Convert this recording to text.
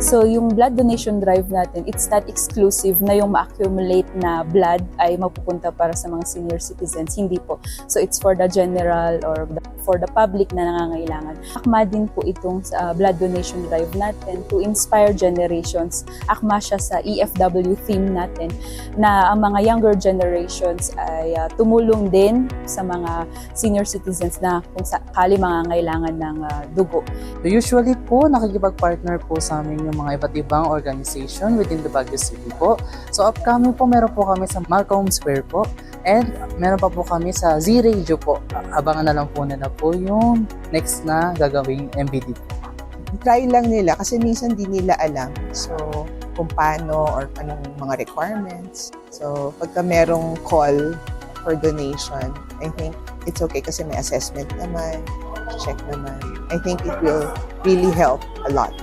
So yung blood donation drive natin, it's not exclusive na yung ma-accumulate na blood ay mapupunta para sa mga senior citizens. Hindi po. So it's for the general or for the public na nangangailangan. Akma din po itong blood donation drive natin to inspire generations. Akma siya sa EFW theme natin na ang mga younger generations ay tumulong din sa mga senior citizens na kung sakali mangangailangan ng dugo. So usually po, nakikipag-partner po sa amin yung mga iba't ibang organization within the Baguio City po. So upcoming po, meron po kami sa Malcolm Square po. And meron pa po kami sa Z-Radio po. Abangan na lang po nila po yung next na gagawing MBD po. Try lang nila kasi minsan di nila alam. So, kung paano or anong mga requirements. So, pagka merong call for donation, I think it's okay kasi may assessment naman, check naman. I think it will really help a lot.